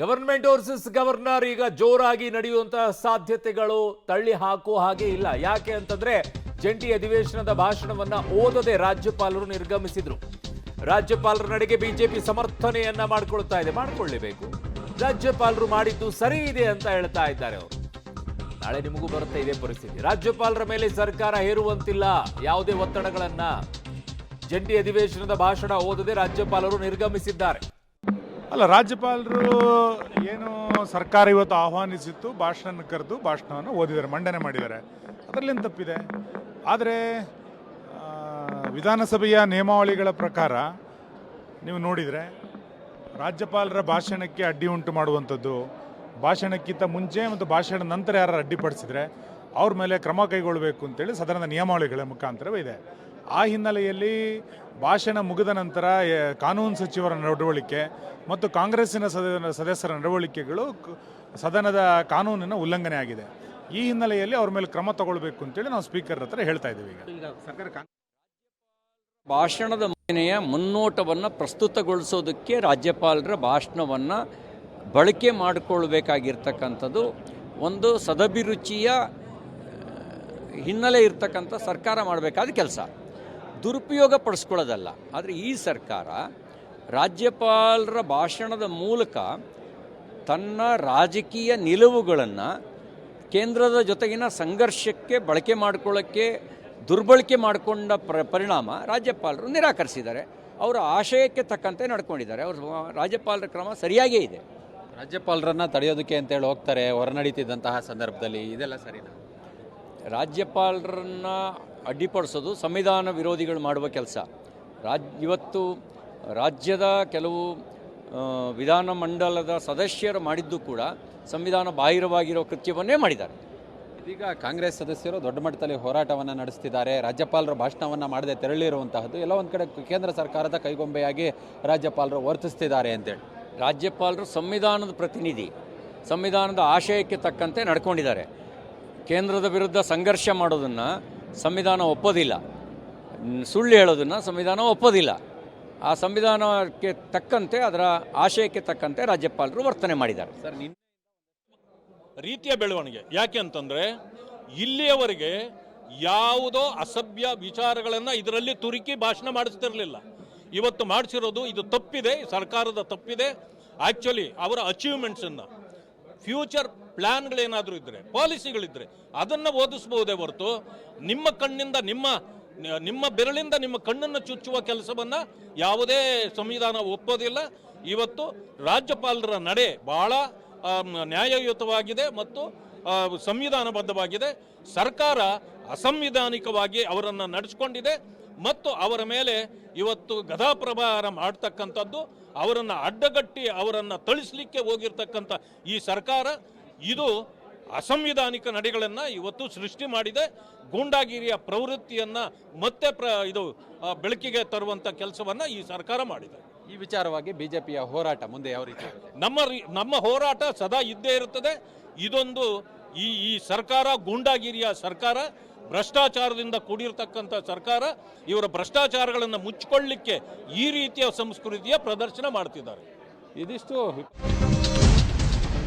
Government versus governor ಈಗ ಜೋರಾಗಿ ನಡೆಯುವಂತಹ ಸಾಧ್ಯತೆಗಳು ತಳ್ಳಿ ಹಾಕುವ ಹಾಗೆ ಇಲ್ಲ. ಯಾಕೆ ಅಂತಂದ್ರೆ ಜಂಟಿ ಅಧಿವೇಶನದ ಭಾಷಣವನ್ನ ಓದದೆ ರಾಜ್ಯಪಾಲರು ನಿರ್ಗಮಿಸಿದ್ರು. ರಾಜ್ಯಪಾಲರ ನಡೆಗೆ ಬಿಜೆಪಿ ಸಮರ್ಥನೆಯನ್ನ ಮಾಡ್ಕೊಳ್ತಾ ಇದೆ. ಮಾಡ್ಕೊಳ್ಳೇಬೇಕು. ರಾಜ್ಯಪಾಲರು ಮಾಡಿದ್ದು ಸರಿ ಇದೆ ಅಂತ ಹೇಳ್ತಾ ಇದ್ದಾರೆ ಅವರು. ನಾಳೆ ನಿಮಗೂ ಬರುತ್ತೆ ಇದೇ ಪರಿಸ್ಥಿತಿ. ರಾಜ್ಯಪಾಲರ ಮೇಲೆ ಸರ್ಕಾರ ಹೇರುವಂತಿಲ್ಲ ಯಾವುದೇ ಒತ್ತಡಗಳನ್ನ. ಜಂಟಿ ಅಧಿವೇಶನದ ಭಾಷಣ ಓದದೆ ರಾಜ್ಯಪಾಲರು ನಿರ್ಗಮಿಸಿದ್ದಾರೆ. ಅಲ್ಲ, ರಾಜ್ಯಪಾಲರು ಏನು ಸರ್ಕಾರ ಇವತ್ತು ಆಹ್ವಾನಿಸಿತ್ತು, ಭಾಷಣ ಕರೆದು ಭಾಷಣವನ್ನು ಓದಿದ್ದಾರೆ, ಮಂಡನೆ ಮಾಡಿದ್ದಾರೆ. ಅದರಲ್ಲೇನು ತಪ್ಪಿದೆ? ಆದರೆ ವಿಧಾನಸಭೆಯ ನಿಯಮಾವಳಿಗಳ ಪ್ರಕಾರ ನೀವು ನೋಡಿದರೆ ರಾಜ್ಯಪಾಲರ ಭಾಷಣಕ್ಕೆ ಅಡ್ಡಿ ಉಂಟು ಮಾಡುವಂಥದ್ದು, ಭಾಷಣಕ್ಕಿಂತ ಮುಂಚೆ ಮತ್ತು ಭಾಷಣದ ನಂತರ ಯಾರು ಅಡ್ಡಿಪಡಿಸಿದರೆ ಅವ್ರ ಮೇಲೆ ಕ್ರಮ ಕೈಗೊಳ್ಳಬೇಕು ಅಂತೇಳಿ ಸದನದ ನಿಯಮಾವಳಿಗಳ ಮುಖಾಂತರವೇ ಇದೆ. ಆ ಹಿನ್ನೆಲೆಯಲ್ಲಿ ಭಾಷಣ ಮುಗಿದ ನಂತರ ಕಾನೂನು ಸಚಿವರ ನಡವಳಿಕೆ ಮತ್ತು ಕಾಂಗ್ರೆಸ್ಸಿನ ಸದಸ್ಯರ ನಡವಳಿಕೆಗಳು ಸದನದ ಕಾನೂನಿನ ಉಲ್ಲಂಘನೆ ಆಗಿದೆ. ಈ ಹಿನ್ನೆಲೆಯಲ್ಲಿ ಅವ್ರ ಮೇಲೆ ಕ್ರಮ ತಗೊಳ್ಬೇಕು ಅಂತೇಳಿ ನಾವು ಸ್ಪೀಕರ್ ಹತ್ರ ಹೇಳ್ತಾ ಇದ್ದೀವಿ. ಈಗ ಸರ್ಕಾರ ಭಾಷಣದ ಮುನ್ನೋಟವನ್ನು ಪ್ರಸ್ತುತಗೊಳಿಸೋದಕ್ಕೆ ರಾಜ್ಯಪಾಲರ ಭಾಷಣವನ್ನು ಬಳಕೆ ಮಾಡಿಕೊಳ್ಬೇಕಾಗಿರ್ತಕ್ಕಂಥದ್ದು ಒಂದು ಸದಭಿರುಚಿಯ ಹಿನ್ನೆಲೆ ಇರ್ತಕ್ಕಂಥ ಸರ್ಕಾರ ಮಾಡಬೇಕಾದ ಕೆಲಸ, ದುರುಪಯೋಗ ಪಡಿಸ್ಕೊಳ್ಳೋದಲ್ಲ. ಆದರೆ ಈ ಸರ್ಕಾರ ರಾಜ್ಯಪಾಲರ ಭಾಷಣದ ಮೂಲಕ ತನ್ನ ರಾಜಕೀಯ ನಿಲುವುಗಳನ್ನು ಕೇಂದ್ರದ ಜೊತೆಗಿನ ಸಂಘರ್ಷಕ್ಕೆ ಬಳಕೆ ಮಾಡಿಕೊಳ್ಳೋಕ್ಕೆ ದುರ್ಬಳಕೆ ಮಾಡಿಕೊಂಡ ಪರಿಣಾಮ ರಾಜ್ಯಪಾಲರು ನಿರಾಕರಿಸಿದ್ದಾರೆ. ಅವರ ಆಶಯಕ್ಕೆ ತಕ್ಕಂತೆ ನಡ್ಕೊಂಡಿದ್ದಾರೆ. ಅವರು ರಾಜ್ಯಪಾಲರ ಕ್ರಮ ಸರಿಯಾಗೇ ಇದೆ. ರಾಜ್ಯಪಾಲರನ್ನು ತಡೆಯೋದಕ್ಕೆ ಅಂತೇಳಿ ಹೋಗ್ತಾರೆ ಹೊರನಡೀತಿದ್ದಂತಹ ಸಂದರ್ಭದಲ್ಲಿ, ಇದೆಲ್ಲ ಸರಿನಾ? ರಾಜ್ಯಪಾಲರನ್ನು ಅಡ್ಡಿಪಡಿಸೋದು ಸಂವಿಧಾನ ವಿರೋಧಿಗಳು ಮಾಡುವ ಕೆಲಸ. ಇವತ್ತು ರಾಜ್ಯದ ಕೆಲವು ವಿಧಾನಮಂಡಲದ ಸದಸ್ಯರು ಮಾಡಿದ್ದು ಕೂಡ ಸಂವಿಧಾನ ಬಾಹಿರವಾಗಿರೋ ಕೃತ್ಯವನ್ನೇ ಮಾಡಿದ್ದಾರೆ. ಇದೀಗ ಕಾಂಗ್ರೆಸ್ ಸದಸ್ಯರು ದೊಡ್ಡ ಮಟ್ಟದಲ್ಲಿ ಹೋರಾಟವನ್ನು ನಡೆಸ್ತಿದ್ದಾರೆ. ರಾಜ್ಯಪಾಲರ ಭಾಷಣವನ್ನು ಮಾಡದೆ ತೆರಳಿರುವಂತಹದ್ದು ಎಲ್ಲ ಒಂದು ಕಡೆ ಕೇಂದ್ರ ಸರ್ಕಾರದ ಕೈಗೊಂಬೆಯಾಗಿ ರಾಜ್ಯಪಾಲರು ವರ್ತಿಸ್ತಿದ್ದಾರೆ ಅಂತೇಳಿ. ರಾಜ್ಯಪಾಲರು ಸಂವಿಧಾನದ ಪ್ರತಿನಿಧಿ, ಸಂವಿಧಾನದ ಆಶಯಕ್ಕೆ ತಕ್ಕಂತೆ ನಡ್ಕೊಂಡಿದ್ದಾರೆ. ಕೇಂದ್ರದ ವಿರುದ್ಧ ಸಂಘರ್ಷ ಮಾಡೋದನ್ನು ಸಂವಿಧಾನ ಒಪ್ಪೋದಿಲ್ಲ, ಸುಳ್ಳು ಹೇಳೋದನ್ನು ಸಂವಿಧಾನ ಒಪ್ಪೋದಿಲ್ಲ. ಆ ಸಂವಿಧಾನಕ್ಕೆ ತಕ್ಕಂತೆ, ಅದರ ಆಶಯಕ್ಕೆ ತಕ್ಕಂತೆ ರಾಜ್ಯಪಾಲರು ವರ್ತನೆ ಮಾಡಿದ್ದಾರೆ. ಸರ್, ರೀತಿಯ ಬೆಳವಣಿಗೆ ಯಾಕೆ ಅಂತಂದರೆ ಇಲ್ಲಿಯವರೆಗೆ ಯಾವುದೋ ಅಸಭ್ಯ ವಿಚಾರಗಳನ್ನು ಇದರಲ್ಲಿ ತುರುಕಿ ಭಾಷಣ ಮಾಡಿಸ್ತಿರಲಿಲ್ಲ. ಇವತ್ತು ಮಾಡಿಸಿರೋದು ಇದು ತಪ್ಪಿದೆ, ಸರ್ಕಾರದ ತಪ್ಪಿದೆ. ಆ್ಯಕ್ಚುಲಿ ಅವರ ಅಚೀವ್ಮೆಂಟ್ಸನ್ನು, ಫ್ಯೂಚರ್ ಪ್ಲ್ಯಾನ್ಗಳೇನಾದರೂ ಇದ್ದರೆ, ಪಾಲಿಸಿಗಳಿದ್ದರೆ ಅದನ್ನು ಓದಿಸ್ಬೋದೇ ಹೊರತು ನಿಮ್ಮ ಕಣ್ಣಿಂದ ನಿಮ್ಮ ಬೆರಳಿಂದ ನಿಮ್ಮ ಕಣ್ಣನ್ನು ಚುಚ್ಚುವ ಕೆಲಸವನ್ನು ಯಾವುದೇ ಸಂವಿಧಾನ ಒಪ್ಪೋದಿಲ್ಲ. ಇವತ್ತು ರಾಜ್ಯಪಾಲರ ನಡೆ ಬಹಳ ನ್ಯಾಯಯುತವಾಗಿದೆ ಮತ್ತು ಸಂವಿಧಾನಬದ್ಧವಾಗಿದೆ. ಸರ್ಕಾರ ಅಸಂವಿಧಾನಿಕವಾಗಿ ಅವರನ್ನು ನಡೆಸ್ಕೊಂಡಿದೆ ಮತ್ತು ಅವರ ಮೇಲೆ ಇವತ್ತು ಗದಾಪ್ರಹಾರ ಮಾಡ್ತಕ್ಕಂಥದ್ದು, ಅವರನ್ನು ಅಡ್ಡಗಟ್ಟಿ ಅವರನ್ನು ಥಳಿಸಲಿಕ್ಕೆ ಹೋಗಿರ್ತಕ್ಕಂಥ ಈ ಸರ್ಕಾರ ಇದು ಅಸಂವಿಧಾನಿಕ ನಡೆಗಳನ್ನು ಇವತ್ತು ಸೃಷ್ಟಿ ಮಾಡಿದೆ. ಗೂಂಡಾಗಿರಿಯ ಪ್ರವೃತ್ತಿಯನ್ನು ಮತ್ತೆ ಬೆಳಕಿಗೆ ತರುವಂಥ ಕೆಲಸವನ್ನು ಈ ಸರ್ಕಾರ ಮಾಡಿದೆ. ಈ ವಿಚಾರವಾಗಿ ಬಿಜೆಪಿಯ ಹೋರಾಟ ಮುಂದೆ ಯಾವ ರೀತಿ? ನಮ್ಮ ಹೋರಾಟ ಸದಾ ಇದ್ದೇ ಇರುತ್ತದೆ. ಇದೊಂದು ಈ ಸರ್ಕಾರ ಗೂಂಡಾಗಿರಿಯ ಸರ್ಕಾರ, ಭ್ರಷ್ಟಾಚಾರದಿಂದ ಕೂಡಿರ್ತಕ್ಕಂಥ ಸರ್ಕಾರ. ಇವರ ಭ್ರಷ್ಟಾಚಾರಗಳನ್ನು ಮುಚ್ಚಿಕೊಳ್ಳಲಿಕ್ಕೆ ಈ ರೀತಿಯ ಸಂಸ್ಕೃತಿಯ ಪ್ರದರ್ಶನ ಮಾಡ್ತಿದ್ದಾರೆ. ಇದಿಷ್ಟು